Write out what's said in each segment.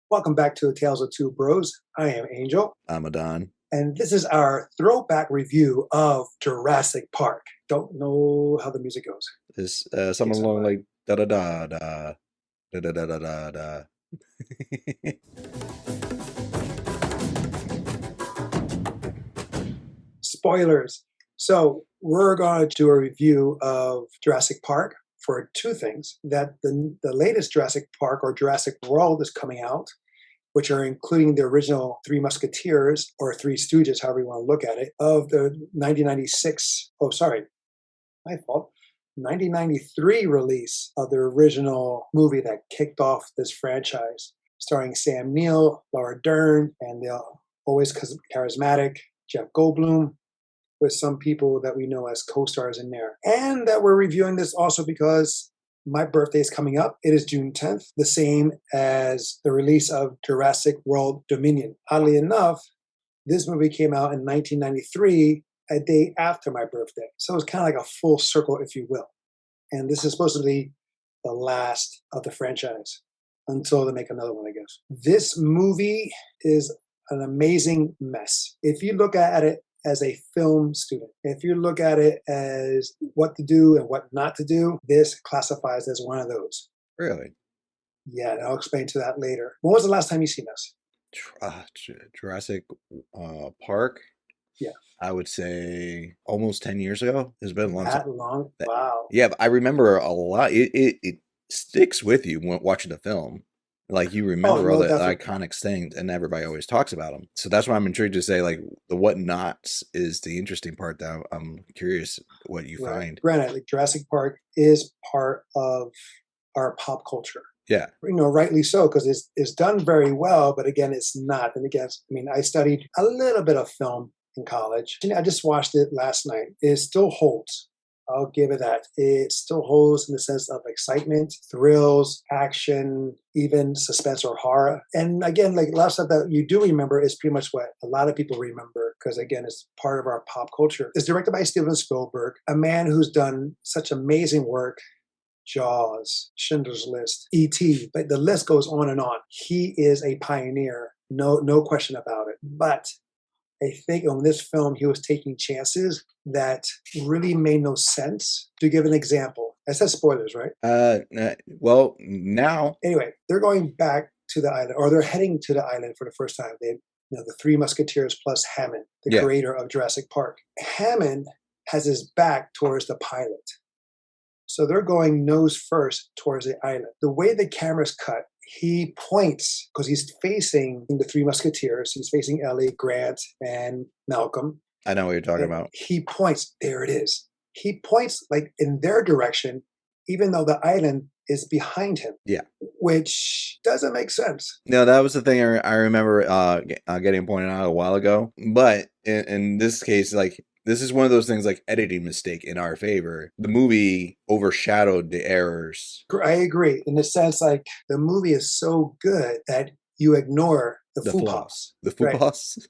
Welcome back to Tales of Two Bros. I am Angel, I'm Adan. and this is our throwback review of Jurassic Park. Don't know how the music goes. Is Take someone some. along like da da da da da da da da da da. Spoilers. So we're going to do a review of Jurassic Park for two things. That the latest Jurassic Park or Jurassic World is coming out, which are including the original Three Musketeers or Three Stooges, however you want to look at it, of the 1996. Oh, sorry, my fault. 1993 release of the original movie that kicked off this franchise, starring Sam Neill, Laura Dern, and the always charismatic Jeff Goldblum, with some people that we know as co-stars in there. And that we're reviewing this also because my birthday is coming up. It is June 10th, the same as the release of Jurassic World Dominion. Oddly enough, this movie came out in 1993, a day after my birthday. So it's kind of like a full circle, if you will. And this is supposed to be the last of the franchise until they make another one, I guess. This movie is an amazing mess. If you look at it as a film student, if you look at it as what to do and what not to do, this classifies as one of those. Really? Yeah, and I'll explain to that later. When was the last time you seen this? Jurassic Park. Yeah. I would say almost 10 years ago. It's been a long time. That long? Wow. Yeah, but I remember a lot. It sticks with you when watching the film. Like you remember all the iconic things, and everybody always talks about them. So that's why I'm intrigued to say, like, the what nots is the interesting part. That I'm curious what you find. Granted, like Jurassic Park is part of our pop culture. Yeah, rightly so, because it's done very well. But again, it's not. And again, I mean, I studied a little bit of film in college. I just watched it last night. It still holds. I'll give it that. It still holds in the sense of excitement, thrills, action, even suspense or horror. And again, like a lot of stuff that you do remember is pretty much what a lot of people remember because, again, it's part of our pop culture. It's directed by Steven Spielberg, a man who's done such amazing work. Jaws, Schindler's List, E.T., but the list goes on and on. He is a pioneer, no question about it. But I think on this film, he was taking chances that really made no sense. To give an example, I said spoilers, right? Well, now. Anyway, they're going back to the island, or they're heading to the island for the first time. The Three Musketeers plus Hammond, the creator of Jurassic Park. Hammond has his back towards the pilot. So they're going nose first towards the island. The way the camera's cut, he points because he's facing the Three Musketeers. He's facing Ellie, Grant, and Malcolm. I know what you're talking about. He points. There it is. He points like in their direction, even though the island is behind him. Yeah. Which doesn't make sense. No, that was the thing I remember getting pointed out a while ago. But in this case, like, this is one of those things like editing mistake in our favor. The movie overshadowed the errors. I agree. In the sense, like, the movie is so good that you ignore the faux-pas. The faux-pas?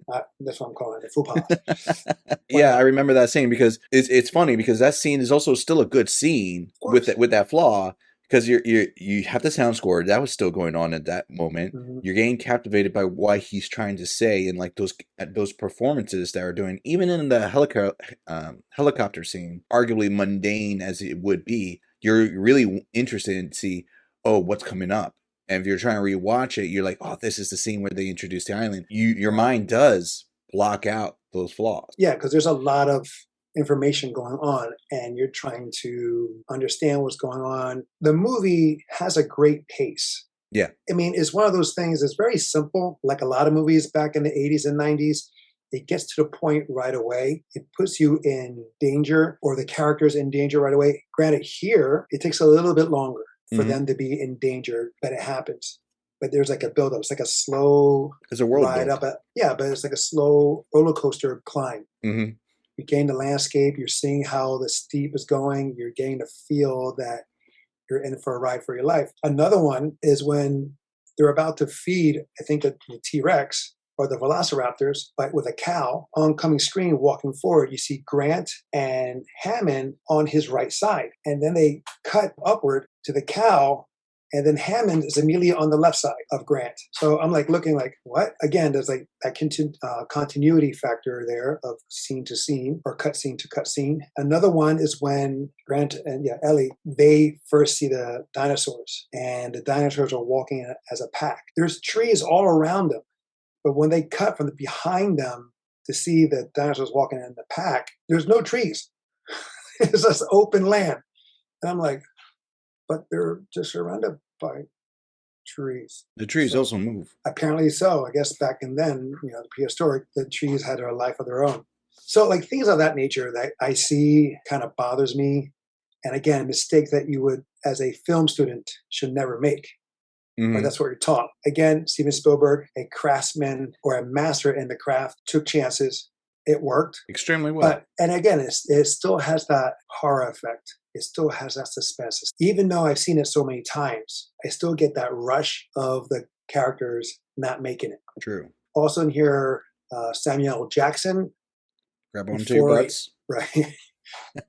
Right? That's what I'm calling it, the faux-pas. Yeah, I remember that scene because it's funny because that scene is also still a good scene with that flaw. Because you have the sound score that was still going on at that moment. Mm-hmm. You're getting captivated by what he's trying to say, and like those performances that are doing, even in the helicopter scene, arguably mundane as it would be, you're really interested to see, oh, what's coming up. And if you're trying to rewatch it, you're like, oh, this is the scene where they introduce the island. Your mind does block out those flaws. Yeah, because there's a lot of information going on and you're trying to understand what's going on. The movie has a great pace. Yeah. I mean, it's one of those things that's very simple, like a lot of movies back in the 80s and 90s. It gets to the point right away. It puts you in danger or the characters in danger right away. Granted, here, it takes a little bit longer for them to be in danger, but it happens. But there's like a buildup. It's like a slow ride up. But it's like a slow roller coaster climb. Mm-hmm. You gain the landscape. You're seeing how the steep is going. You're getting to feel that you're in for a ride for your life. Another one is when they're about to feed, I think, the T-Rex or the Velociraptors, but with a cow. Oncoming screen, walking forward, you see Grant and Hammond on his right side. And then they cut upward to the cow, And then Hammond is immediately on the left side of Grant. So I'm like looking like, what? Again, there's like that continuity factor there of scene to scene or cut scene to cut scene. Another one is when Grant and Ellie, they first see the dinosaurs, and the dinosaurs are walking as a pack. There's trees all around them, but when they cut from behind them to see the dinosaurs walking in the pack, there's no trees. It's just open land. And I'm like, but they're just surrounded by trees. The trees also move. Apparently so. I guess back in then, the prehistoric, the trees had a life of their own. So like things of that nature that I see kind of bothers me. And again, a mistake that you would, as a film student, should never make. But that's what you're taught. Again, Steven Spielberg, a craftsman or a master in the craft, took chances. It worked extremely well. And again, it still has that horror effect. It still has that suspense. Even though I've seen it so many times, I still get that rush of the characters not making it. True. Also in here, Samuel Jackson. Grab onto your butts. Right.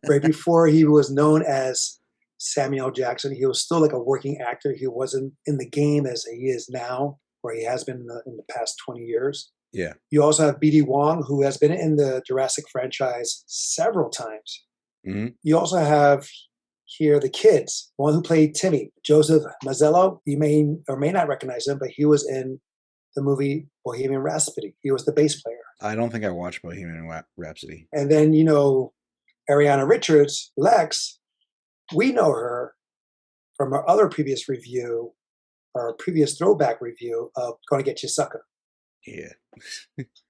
Right before he was known as Samuel Jackson, he was still like a working actor. He wasn't in the game as he is now, or he has been in the past 20 years. Yeah. You also have B.D. Wong, who has been in the Jurassic franchise several times. Mm-hmm. You also have here the kids, one who played Timmy, Joseph Mazzello. You may or may not recognize him, but he was in the movie Bohemian Rhapsody. He was the bass player. I don't think I watched Bohemian Rhapsody. And then, Ariana Richards, Lex, we know her from our other previous review, our previous throwback review of Gonna Get You Sucker. Yeah.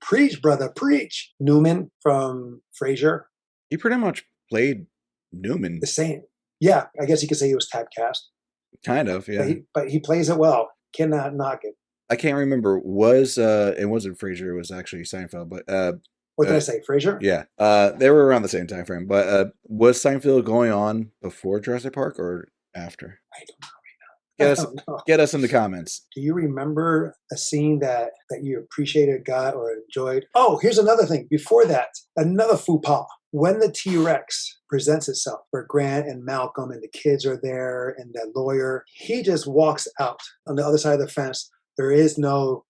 Preach, brother, preach. Newman from Frasier. He pretty much played Newman. The same. Yeah, I guess you could say he was typecast. Kind of, yeah. But he plays it well. Cannot knock it. I can't remember. It wasn't Frasier, it was actually Seinfeld, but what did I say? Frasier? Yeah. They were around the same time frame. But was Seinfeld going on before Jurassic Park or after? I don't know right now. Get us in the comments. Do you remember a scene that you appreciated, got, or enjoyed? Oh, here's another thing. Before that, another faux pas. When the T-Rex presents itself, where Grant and Malcolm and the kids are there and that lawyer, he just walks out on the other side of the fence. There is no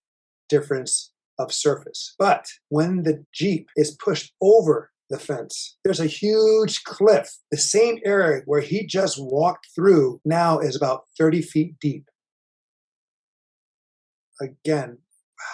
difference of surface. But when the Jeep is pushed over the fence, there's a huge cliff. The same area where he just walked through now is about 30 feet deep. Again,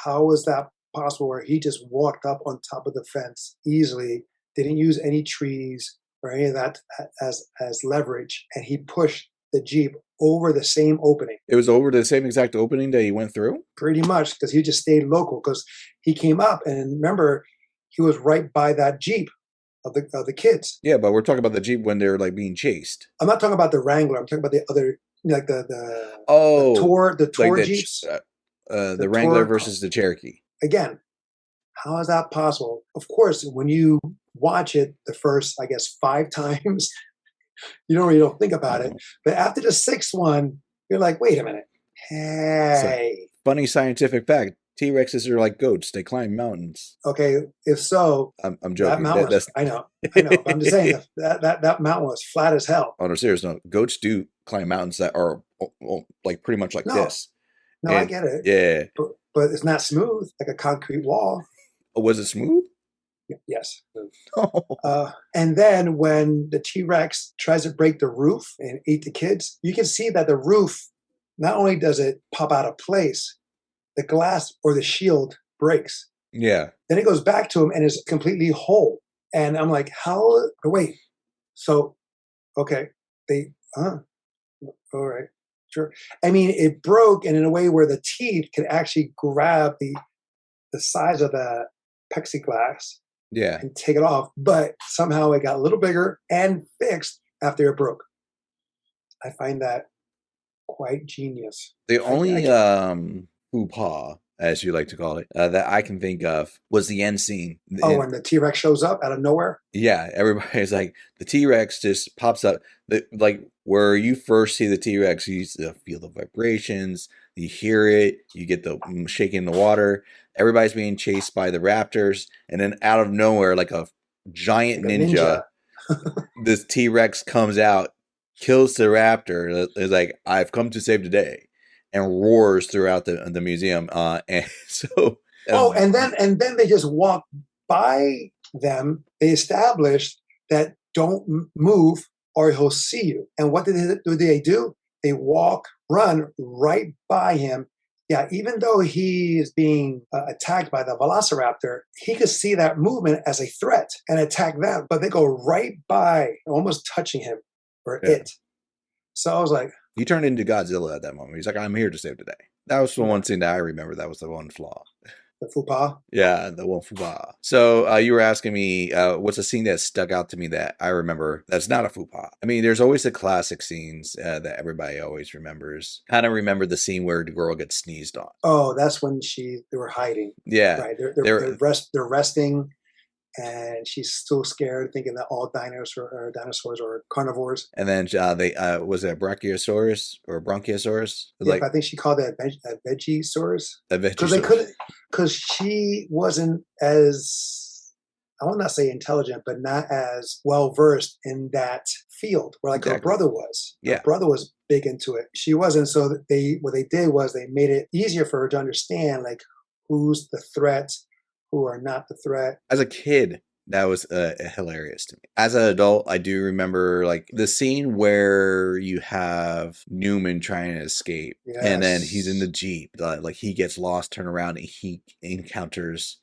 how is that possible where he just walked up on top of the fence easily, didn't use any trees or any of that as leverage, and he pushed the Jeep over the same opening. It was over the same exact opening that he went through? Pretty much, because he just stayed local, because he came up, and remember, he was right by that Jeep of the kids. Yeah, but we're talking about the Jeep when they're like being chased. I'm not talking about the Wrangler. I'm talking about the other, like the Tour like Jeeps. The Wrangler versus the Cherokee. Again, how is that possible? Of course, when you watch it the first, I guess, 5 times, you don't think about it. But after the 6th one, you're like, wait a minute. Hey. Funny scientific fact. T-Rexes are like goats. They climb mountains. Okay, if so, I'm joking. That mountain I know. But I'm just saying that mountain was flat as hell. On a serious note, goats do climb mountains that are like pretty much like this. No, I get it. Yeah. But it's not smooth like a concrete wall. Oh, was it smooth? Yes. And then when the T-Rex tries to break the roof and eat the kids, you can see that the roof, not only does it pop out of place, the glass or the shield breaks. Yeah. Then it goes back to him and is completely whole. And I'm like, wait. So, okay. All right. Sure. I mean, it broke and in a way where the teeth could actually grab the size of the plexiglass. Yeah. And take it off. But somehow it got a little bigger and fixed after it broke. I find that quite genius. The only faux pas, as you like to call it, that I can think of was the end scene. When the T-Rex shows up out of nowhere? Yeah, everybody's like, the T-Rex just pops up. Like, where you first see the T-Rex, you feel the vibrations, you hear it, you get the shaking in the water. Everybody's being chased by the raptors, and then out of nowhere, like a giant ninja, this T-Rex comes out, kills the raptor. It's like, I've come to save the day, and roars throughout the museum. And so, Oh, and then they just walk by them. They established that don't move or he'll see you. And what do they do? They run right by him. Yeah, even though he is being attacked by the velociraptor, he could see that movement as a threat and attack them. But they go right by, almost touching him or it. So I was like, he turned into Godzilla at that moment. He's like, I'm here to save the day. That was the one scene that I remember. That was the one flaw. The faux pas? Yeah, the one faux pas. So you were asking me, what's a scene that stuck out to me that I remember that's not a faux pas? I mean, there's always the classic scenes that everybody always remembers. Kind of remember the scene where the girl gets sneezed on. Oh, that's when they were hiding. Yeah. Right. They're resting, and she's still scared, thinking that all dinosaurs are carnivores. And then they was it a Brachiosaurus or a Bronchiosaurus? Yeah, I think she called it a Vegisaurus. Because she wasn't as, I will not say intelligent, but not as well versed in that field where her brother was. Yeah. Her brother was big into it. She wasn't. So what they did was they made it easier for her to understand who's the threat, who are not the threat. As a kid, that was hilarious to me. As an adult, I do remember the scene where you have Newman trying to escape, and then he's in the Jeep. He gets lost, turn around, and he encounters,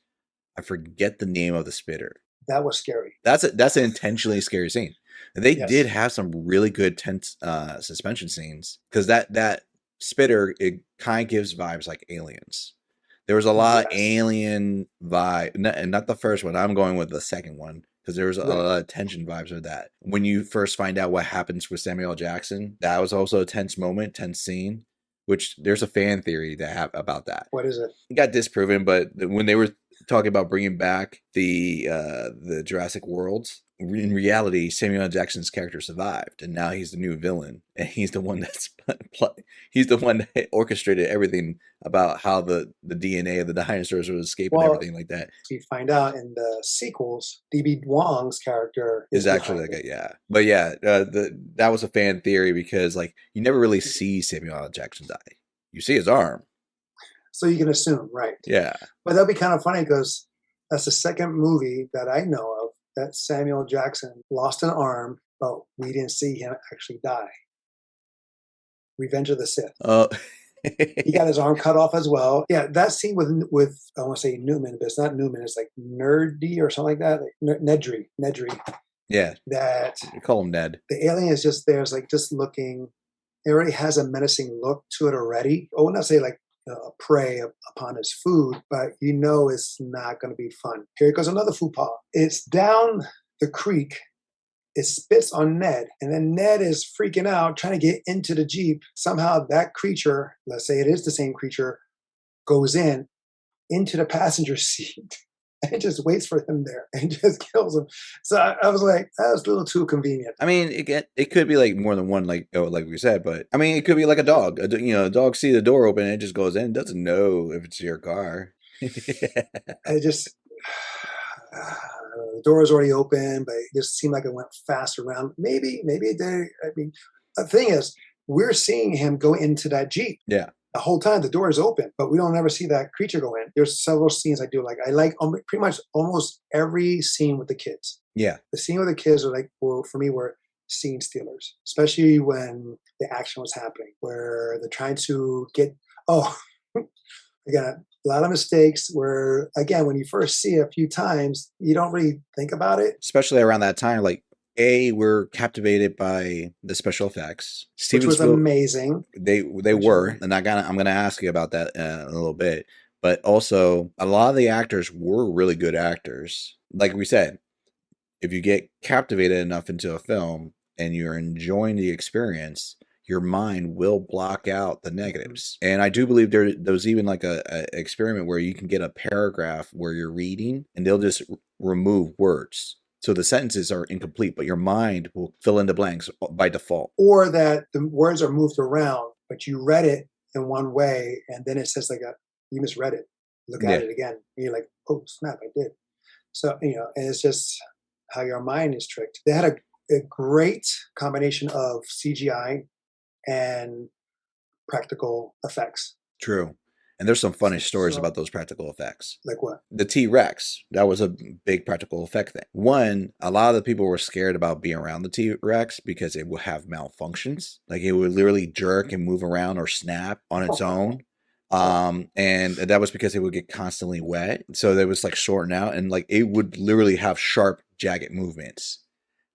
I forget the name of the spitter. That was scary. That's an intentionally scary scene. They did have some really good tense suspension scenes, because that spitter, it kind of gives vibes like Aliens. There was a lot of alien vibe, not the first one. I'm going with the second one, because there was a lot of tension vibes with that. When you first find out what happens with Samuel L. Jackson, that was also a tense moment, tense scene, which there's a fan theory about that. What is it? It got disproven, but when they were talking about bringing back the Jurassic Worlds, in reality, Samuel L. Jackson's character survived, and now he's the new villain, and he's the one that orchestrated everything about how the DNA of the dinosaurs would escape and everything like that. We find out in the sequels, D.B. Wong's character is actually but that was a fan theory, because you never really see Samuel L. Jackson die. You see his arm. So you can assume, right? Yeah. But that'd be kind of funny, because that's the second movie that I know of that Samuel Jackson lost an arm, but we didn't see him actually die. Revenge of the Sith. Oh. He got his arm cut off as well. Yeah, that scene with I want to say Newman, but it's not Newman. It's Nerdy or something like that. Nedry. Yeah. That you call him Ned. The alien is just there. It's just looking. It already has a menacing look to it already. I would not say a prey upon his food, but it's not going to be fun. Here goes another faux pas. It's down the creek. It spits on Ned, and then Ned is freaking out, trying to get into the Jeep. Somehow that creature, let's say it is the same creature, goes into the passenger seat and just waits for him there and just kills him. So I was like, that was a little too convenient. I mean, it could be more than one, like we said, but I mean, it could be like a dog. A dog see the door open and it just goes in, doesn't know if it's your car. It just... the door was already open, but it just seemed like it went fast around. Maybe they. I mean, the thing is, we're seeing him go into that Jeep. Yeah. The whole time the door is open, but we don't ever see that creature go in. There's several scenes I do like. I like pretty much almost every scene with the kids. Yeah. The scene with the kids are for me, were scene stealers, especially when the action was happening, where they're trying to get. Oh, again. A lot of mistakes where, again, when you first see it a few times, you don't really think about it. Especially around that time, we're captivated by the special effects, which was amazing. They were, and I'm gonna ask you about that in a little bit. But also, a lot of the actors were really good actors. Like we said, if you get captivated enough into a film and you're enjoying the experience, your mind will block out the negatives. And I do believe there was even a experiment where you can get a paragraph where you're reading and they'll just remove words. So the sentences are incomplete, but your mind will fill in the blanks by default. Or that the words are moved around, but you read it in one way and then it says you misread it. Look at it again. And you're like, oh snap, I did. So, and it's just how your mind is tricked. They had a great combination of CGI and practical effects. True. And there's some funny stories So- about those practical effects. Like what? The T-Rex, that was a big practical effect thing. One, a lot of the people were scared about being around the T-Rex because it would have malfunctions. Like it would literally jerk and move around or snap on its own. And that was because it would get constantly wet. So it was like shorting out and like it would literally have sharp, jagged movements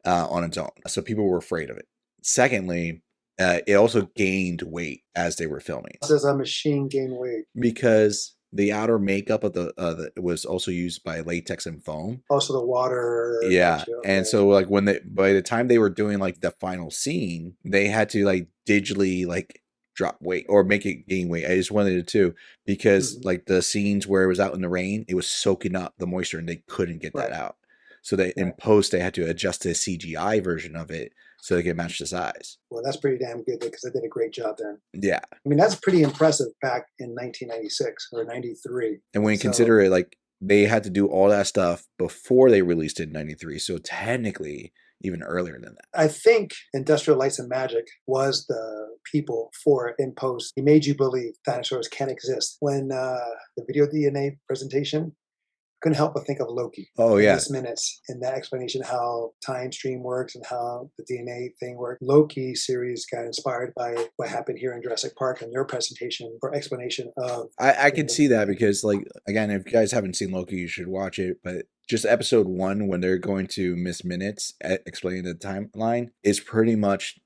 on its own. So people were afraid of it. Secondly, it also gained weight as they were filming. Does a machine gain weight? Because the outer makeup of the was also used by latex and foam. Also the water. Yeah. And so like by the time they were doing like the final scene, they had to like digitally like drop weight or make it gain weight. I just wanted it to because like the scenes where it was out in the rain, it was soaking up the moisture and they couldn't get that out. So they in post they had to adjust the CGI version of it so they could match the size. Well, that's pretty damn good because they did a great job then. Yeah. I mean, that's pretty impressive back in 1996 or 93. And when you consider it, like, they had to do all that stuff before they released it in 93. So technically, even earlier than that. I think Industrial Lights and Magic was the people for it in post. He made you believe dinosaurs can exist. When the video DNA presentation, couldn't help but think of Loki. Oh, yeah. This minutes in that explanation how time stream works and how the DNA thing works. Loki series got inspired by what happened here in Jurassic Park and their presentation for explanation of. I can see that because, like, again, if you guys haven't seen Loki, you should watch it. But just episode 1, when they're going to miss minutes at explaining the timeline, is pretty much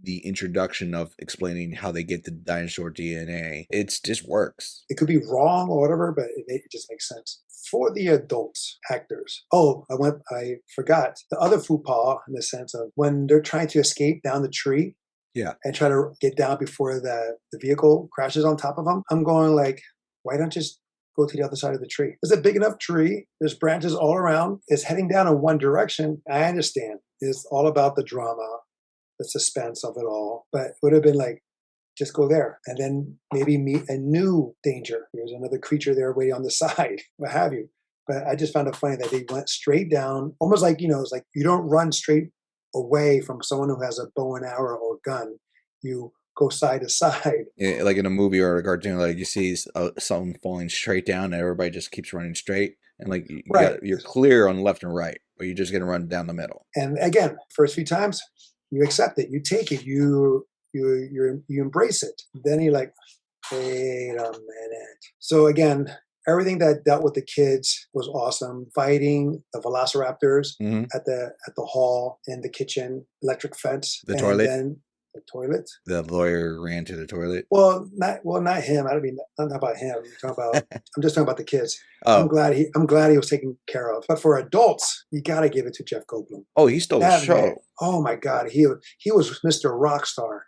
the introduction of explaining how they get the dinosaur DNA. It just works. It could be wrong or whatever, but it just makes sense. For the adults actors. Oh, I forgot the other faux pas in the sense of when they're trying to escape down the tree. Yeah. And try to get down before the vehicle crashes on top of them. I'm going like, why don't you just go to the other side of the tree? It's a big enough tree. There's branches all around. It's heading down in one direction. I understand. It's all about the drama, the suspense of it all. But it would have been like, just go there and then maybe meet a new danger. There's another creature there waiting on the side, what have you. But I just found it funny that they went straight down, almost like, it's like you don't run straight away from someone who has a bow and arrow or gun. You go side to side. Yeah, like in a movie or a cartoon, like you see someone falling straight down and everybody just keeps running straight. And like you're clear on left and right, but you're just going to run down the middle. And again, first few times, you accept it. You take it. You embrace it. Then you're like, wait a minute. So again, everything that dealt with the kids was awesome. Fighting the velociraptors at the hall, in the kitchen, electric fence, the toilet. Then the toilet. The lawyer ran to the toilet. Well, not him. I don't mean not about him. I'm just talking about the kids. Oh. I'm glad he was taken care of. But for adults, you got to give it to Jeff Goldblum. Oh, he stole the show. Man, oh my God, he was Mr. Rockstar.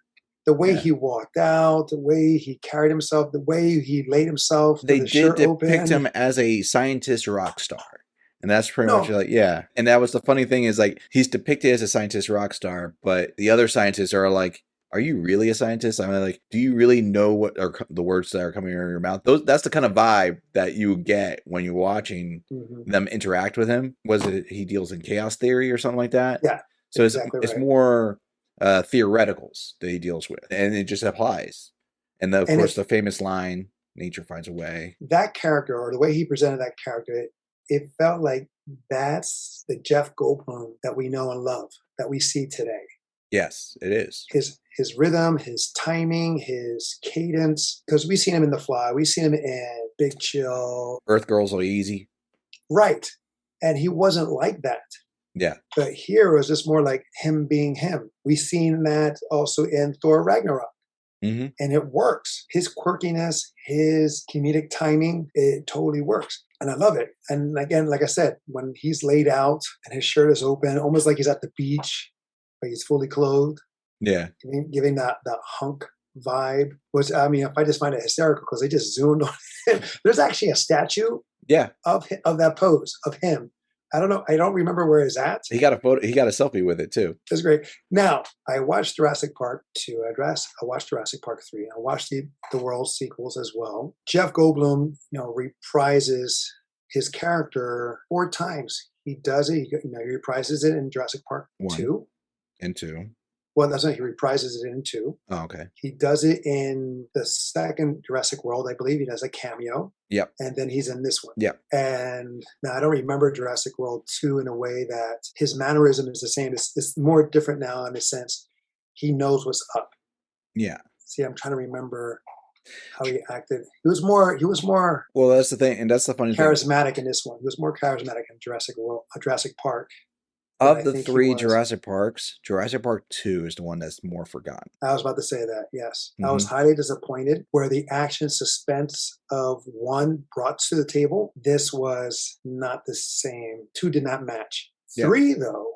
The way he walked out, the way he carried himself, the way he laid himself. They did depict him as a scientist rock star. And that's pretty much like, yeah. And that was the funny thing is like, he's depicted as a scientist rock star, but the other scientists are like, are you really a scientist? I mean, like, do you really know what are the words that are coming out of your mouth? That's the kind of vibe that you get when you're watching them interact with him. Was it he deals in chaos theory or something like that? Yeah. So it's more theoreticals that he deals with, and it just applies. And of course, the famous line, nature finds a way. That character, or the way he presented that character, it felt like that's the Jeff Goldblum that we know and love, that we see today. Yes, it is. His rhythm, his timing, his cadence, because we've seen him in The Fly, we've seen him in Big Chill. Earth Girls Are Easy. Right. And he wasn't like that. Yeah. But here it was just more like him being him. We've seen that also in Thor Ragnarok. And it works. His quirkiness, his comedic timing, it totally works. And I love it. And again, like I said, when he's laid out and his shirt is open, almost like he's at the beach, but he's fully clothed. Yeah. Giving that hunk vibe. Which, I mean, I just find it hysterical because they just zoomed on him. There's actually a statue of that pose of him. I don't know. I don't remember where it's at. He got a photo. He got a selfie with it too. That's great. Now, I watched Jurassic Park 2. I watched Jurassic Park 3. I watched the world sequels as well. Jeff Goldblum, reprises his character 4 times. He does it. He reprises it in Jurassic Park 2. In 2. Well, that's not, he reprises it in 2. Oh, okay. He does it in the second Jurassic World, I believe. He does a cameo. Yep. And then he's in this one. Yep. And now I don't remember Jurassic World 2 in a way that his mannerism is the same. It's more different now in a sense. He knows what's up. Yeah. See, I'm trying to remember how he acted. He was more Well, that's the thing, and that's the funny charismatic in this one. He was more charismatic in Jurassic Park. Of the 3 Jurassic Parks, Jurassic Park 2 is the one that's more forgotten. I was about to say that, yes. I was highly disappointed where the action suspense of 1 brought to the table. This was not the same. 2 did not match. 3, though.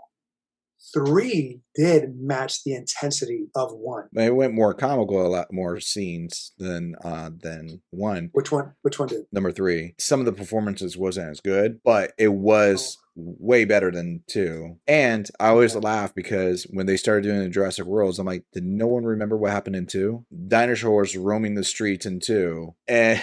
3 did match the intensity of 1. It went more comical, a lot more scenes than 1. Which one did? Number 3. Some of the performances wasn't as good, but it was way better than 2. And I always laugh because when they started doing the Jurassic Worlds, I'm like, did no one remember what happened in 2? Dinosaurs roaming the streets in 2. And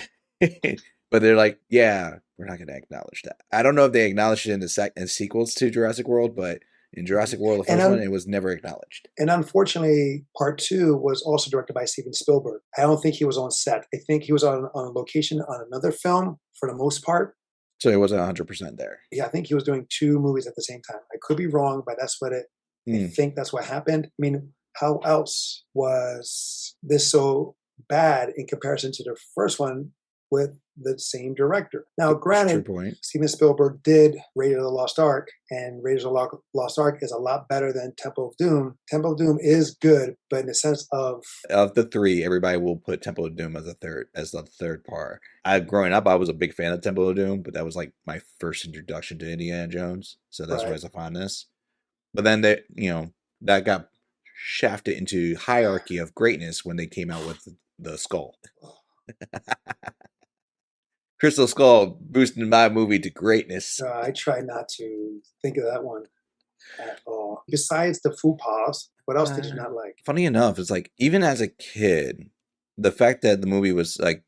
but they're like, yeah, we're not going to acknowledge that. I don't know if they acknowledged it in the sequels to Jurassic World, but in Jurassic World, the first one, it was never acknowledged. And unfortunately, part 2 was also directed by Steven Spielberg. I don't think he was on set. I think he was on a location on another film for the most part. So he wasn't 100% there. Yeah, I think he was doing 2 movies at the same time. I could be wrong, but that's what I think that's what happened. I mean, how else was this so bad in comparison to the first one with the same director? Now, granted, Steven Spielberg did Raiders of the Lost Ark, and Raiders of the Lost Ark is a lot better than Temple of Doom. Temple of Doom is good, but in the sense of the 3, everybody will put Temple of Doom as the third part. Growing up, I was a big fan of Temple of Doom, but that was like my first introduction to Indiana Jones, so that's why it's a fondness. But then that got shafted into hierarchy of greatness when they came out with the skull. Crystal Skull boosted my movie to greatness. I try not to think of that one at all. Besides the faux pas, what else did you not like? Funny enough, it's like, even as a kid, the fact that the movie was like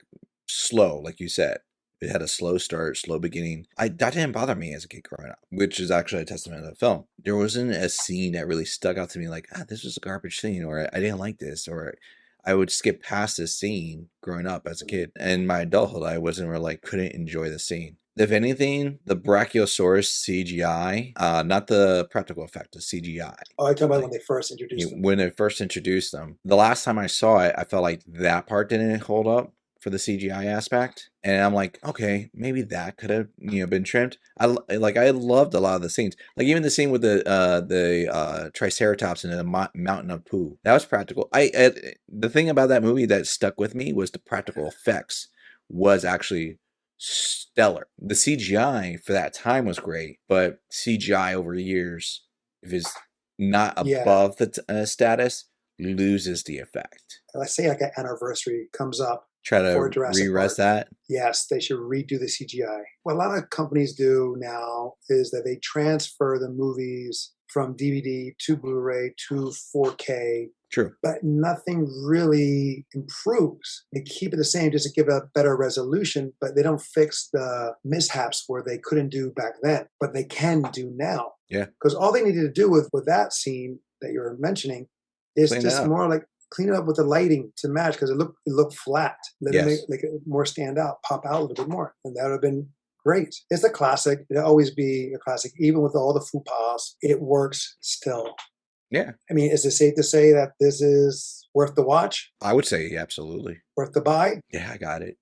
slow, like you said, it had a slow start, slow beginning. That didn't bother me as a kid growing up, which is actually a testament to the film. There wasn't a scene that really stuck out to me like, this was a garbage scene, or I didn't like this, or I would skip past this scene growing up as a kid. And in my adulthood, I wasn't really couldn't enjoy the scene. If anything, the Brachiosaurus CGI, not the practical effect, the CGI. Oh, I talking about when they first introduced them. When they first introduced them. The last time I saw it, I felt like that part didn't hold up for the CGI aspect, and I'm like, okay, maybe that could have been trimmed. I loved a lot of the scenes, like even the scene with the Triceratops in the mountain of poo. That was practical. The thing about that movie that stuck with me was the practical effects was actually stellar. The CGI for that time was great, but CGI over years, if it's not above the status, loses the effect. Let's say like an anniversary comes up. Try to re-res that? Yes, they should redo the CGI. What a lot of companies do now is that they transfer the movies from DVD to Blu-ray to 4K. True. But nothing really improves. They keep it the same just to give a better resolution, but they don't fix the mishaps where they couldn't do back then, but they can do now. Yeah. Because all they needed to do with that scene that you were mentioning is just more like clean it up with the lighting to match, because it looked flat. Let it make it more stand out, pop out a little bit more, and that would have been great. It's a classic. It'll always be a classic, even with all the faux pas. It works still. Yeah. I mean, is it safe to say that this is worth the watch? I would say absolutely. Worth the buy? Yeah, I got it.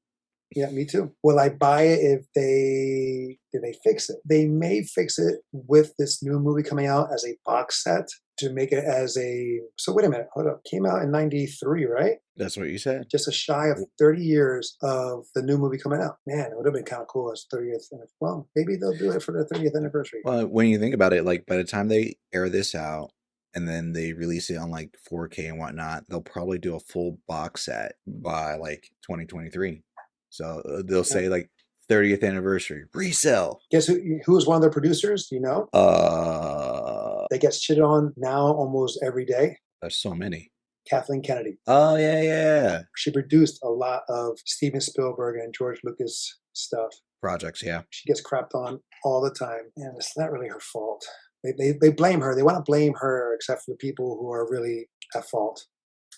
Yeah, me too. Will I buy it if they fix it? They may fix it with this new movie coming out as a box set to make it as a. So wait a minute, hold up. Came out in '93, right? That's what you said. Just a shy of 30 years of the new movie coming out. Man, it would have been kind of cool as 30th. Well, maybe they'll do it for the 30th anniversary. Well, when you think about it, like by the time they air this out, and then they release it on like 4K and whatnot, they'll probably do a full box set by like 2023. So they'll say like 30th anniversary resale. Guess who was one of the producers? Do you know? That gets shit on now almost every day. There's so many. Kathleen Kennedy. Oh yeah. She produced a lot of Steven Spielberg and George Lucas stuff. Projects, yeah. She gets crapped on all the time, and it's not really her fault. They blame her. They want to blame her, except for the people who are really at fault.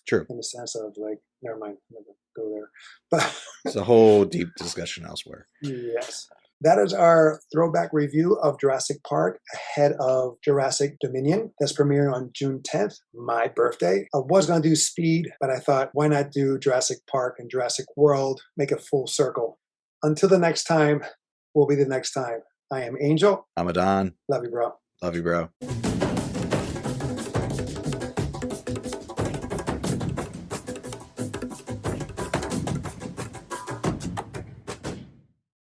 True. In the sense of like, never mind, I'm not gonna go there. But it's a whole deep discussion elsewhere. Yes. That is our throwback review of Jurassic Park ahead of Jurassic Dominion. That's premiering on June 10th, my birthday. I was going to do Speed, but I thought, why not do Jurassic Park and Jurassic World, make it full circle. Until the next time, will be the next time. I am Angel. I'm Adan. Love you, bro. Love you, bro.